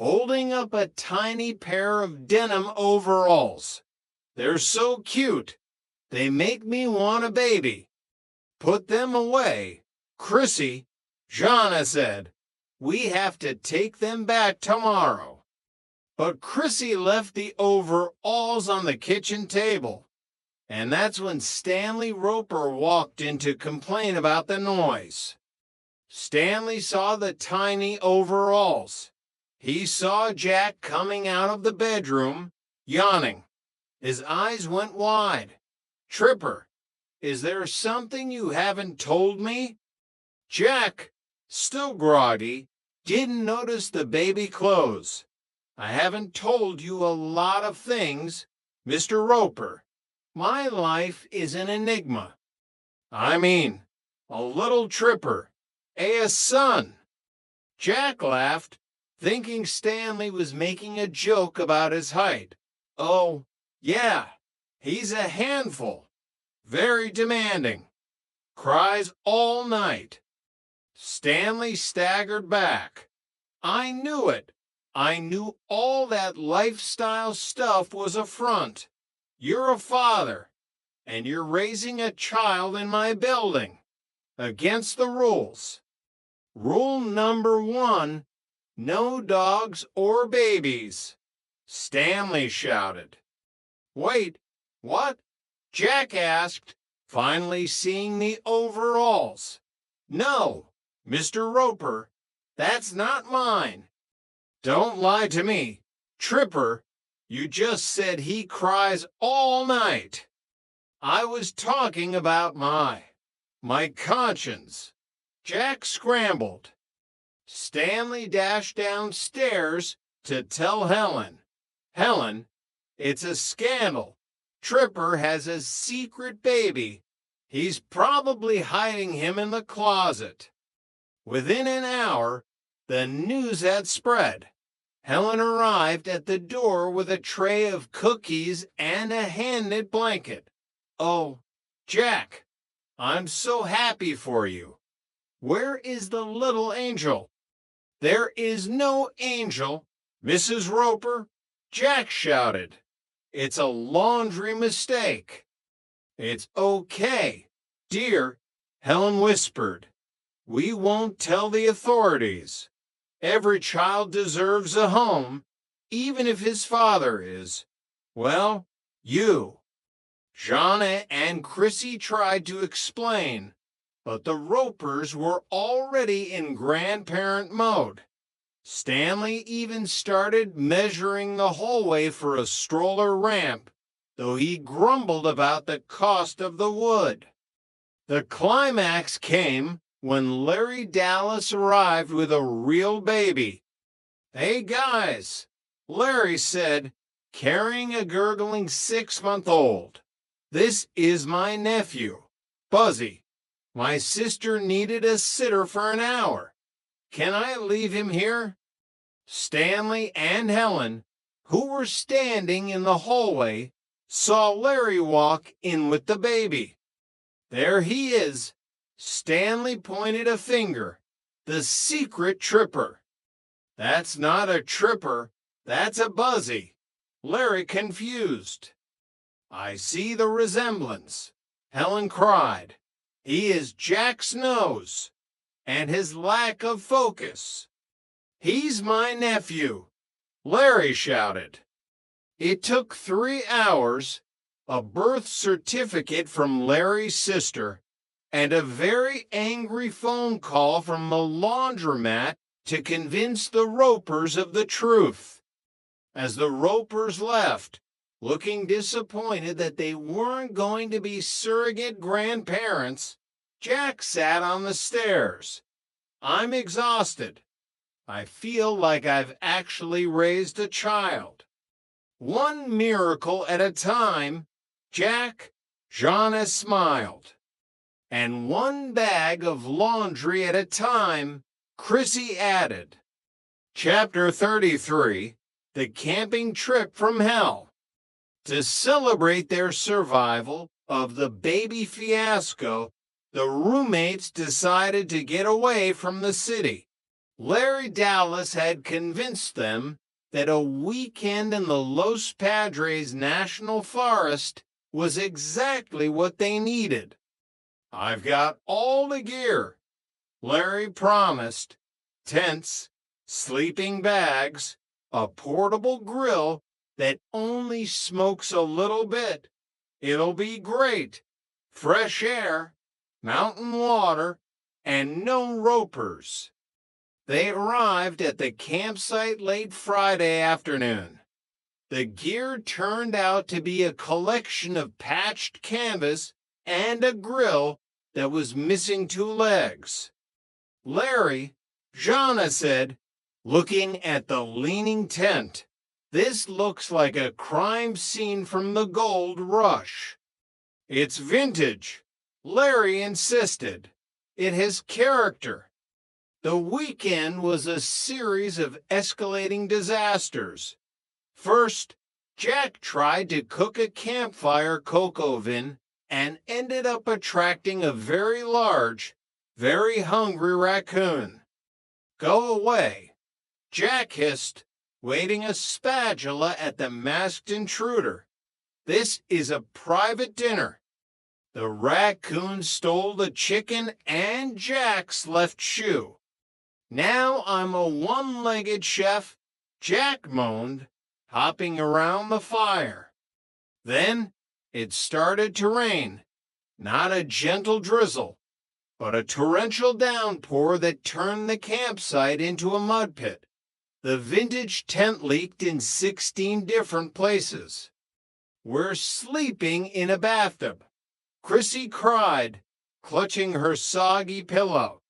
holding up a tiny pair of denim overalls. They're so cute. They make me want a baby. Put them away. Chrissy, Jana said, we have to take them back tomorrow. But Chrissy left the overalls on the kitchen table. And that's when Stanley Roper walked in to complain about the noise. Stanley saw the tiny overalls. He saw Jack coming out of the bedroom, yawning. His eyes went wide. Tripper, is there something you haven't told me? Jack, still groggy, didn't notice the baby clothes. I haven't told you a lot of things, Mr. Roper. My life is an enigma. I mean, a little Tripper, a son. Jack laughed, thinking Stanley was making a joke about his height. Oh, yeah, he's a handful. Very demanding. Cries all night. Stanley staggered back. I knew it. I knew all that lifestyle stuff was a front. You're a father, and you're raising a child in my building. Against the rules. Rule number 1, no dogs or babies. Stanley shouted. Wait, what? Jack asked, finally seeing the overalls. No, Mr. Roper, that's not mine. Don't lie to me. Tripper, you just said he cries all night. I was talking about my conscience. Jack scrambled. Stanley dashed downstairs to tell Helen. Helen, it's a scandal. Tripper has a secret baby. He's probably hiding him in the closet. Within an hour, the news had spread. Helen arrived at the door with a tray of cookies and a hand-knit blanket. Oh, Jack, I'm so happy for you. Where is the little angel? There is no angel, Mrs. Roper, Jack shouted. It's a laundry mistake. It's okay, dear, Helen whispered. We won't tell the authorities. Every child deserves a home, even if his father is, well, you. Jana and Chrissy tried to explain, but the Ropers were already in grandparent mode. Stanley even started measuring the hallway for a stroller ramp, though he grumbled about the cost of the wood. The climax came when Larry Dallas arrived with a real baby. Hey guys, Larry said, carrying a gurgling 6-month-old. This is my nephew, Buzzy. My sister needed a sitter for an hour. Can I leave him here? Stanley and Helen, who were standing in the hallway, saw Larry walk in with the baby. There he is. Stanley pointed a finger. The secret Tripper. That's not a Tripper, that's a Buzzy. Larry confused. I see the resemblance, Helen cried. He is Jack's nose, and his lack of focus. He's my nephew, Larry shouted. It took 3 hours, a birth certificate from Larry's sister, and a very angry phone call from the laundromat to convince the Ropers of the truth. As the Ropers left, looking disappointed that they weren't going to be surrogate grandparents, Jack sat on the stairs. I'm exhausted. I feel like I've actually raised a child. One miracle at a time, Jack, Jana smiled. And one bag of laundry at a time, Chrissy added. Chapter 33, The Camping Trip from Hell. To celebrate their survival of the baby fiasco, the roommates decided to get away from the city. Larry Dallas had convinced them that a weekend in the Los Padres National Forest was exactly what they needed. "I've got all the gear," Larry promised. "Tents, sleeping bags, a portable grill that only smokes a little bit. It'll be great. Fresh air, mountain water, and no ropers." They arrived at the campsite late Friday afternoon. The gear turned out to be a collection of patched canvas and a grill that was missing two legs. "Larry," Jana said, looking at the leaning tent, "this looks like a crime scene from the gold rush." "It's vintage," Larry insisted. "It has character." The weekend was a series of escalating disasters. First, Jack tried to cook a campfire coke oven and ended up attracting a very large, very hungry raccoon. "Go away," Jack hissed, waving a spatula at the masked intruder. "This is a private dinner." The raccoon stole the chicken and Jack's left shoe. "Now I'm a one-legged chef," Jack moaned, hopping around the fire. Then it started to rain, not a gentle drizzle, but a torrential downpour that turned the campsite into a mud pit. The vintage tent leaked in 16 different places. "We're sleeping in a bathtub," Chrissy cried, clutching her soggy pillow.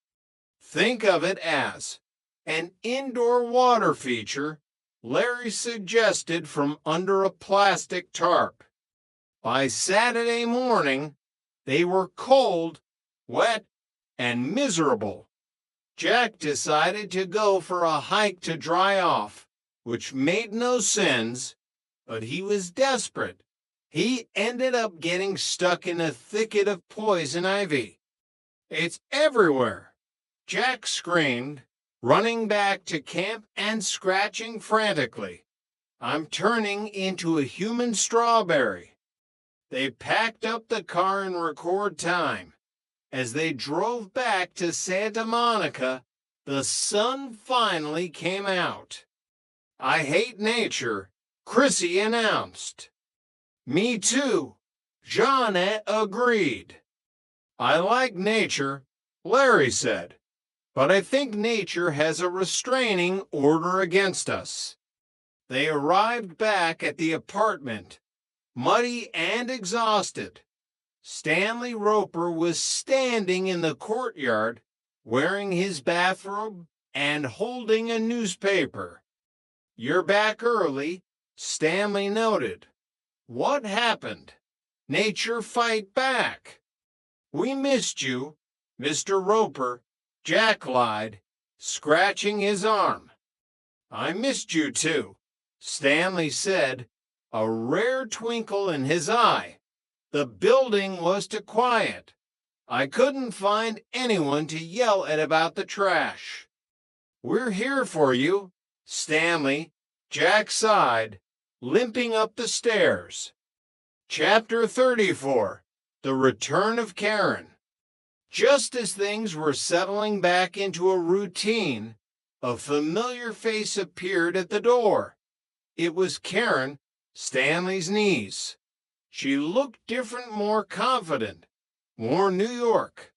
"Think of it as an indoor water feature," Larry suggested from under a plastic tarp. By Saturday morning, they were cold, wet, and miserable. Jack decided to go for a hike to dry off, which made no sense, but he was desperate. He ended up getting stuck in a thicket of poison ivy. "It's everywhere," Jack screamed, running back to camp and scratching frantically. "I'm turning into a human strawberry." They packed up the car in record time. As they drove back to Santa Monica, the sun finally came out. "I hate nature," Chrissy announced. "Me too," Jeanette agreed. "I like nature," Larry said, "but I think nature has a restraining order against us." They arrived back at the apartment, muddy and exhausted. Stanley Roper was standing in the courtyard, wearing his bathrobe and holding a newspaper. "You're back early," Stanley noted. "What happened? Nature fight back." "We missed you, Mr. Roper," Jack lied, scratching his arm. "I missed you too," Stanley said, a rare twinkle in his eye. "The building was too quiet. I couldn't find anyone to yell at about the trash." "We're here for you, Stanley," Jack sighed, limping up the stairs. Chapter 34: The Return of Karen. Just as things were settling back into a routine, a familiar face appeared at the door. It was Karen, Stanley's niece. She looked different, more confident, more New York.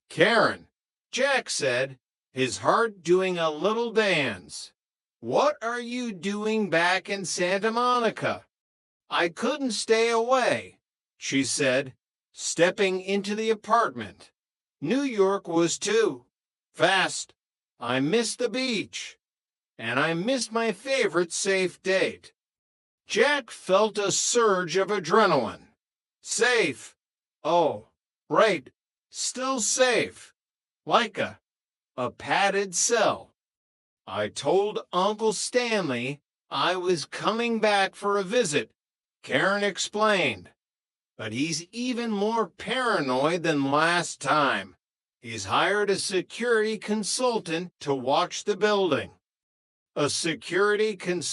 "Karen," Jack said, his heart doing a little dance, "what are you doing back in Santa Monica?" "I couldn't stay away," she said, stepping into the apartment. "New York was too fast. I missed the beach. And I missed my favorite safe date." Jack felt a surge of adrenaline. Safe. Oh, right. Still safe. Like a padded cell. "I told Uncle Stanley I was coming back for a visit," Karen explained. "But he's even more paranoid than last time. He's hired a security consultant to watch the building. A security consultant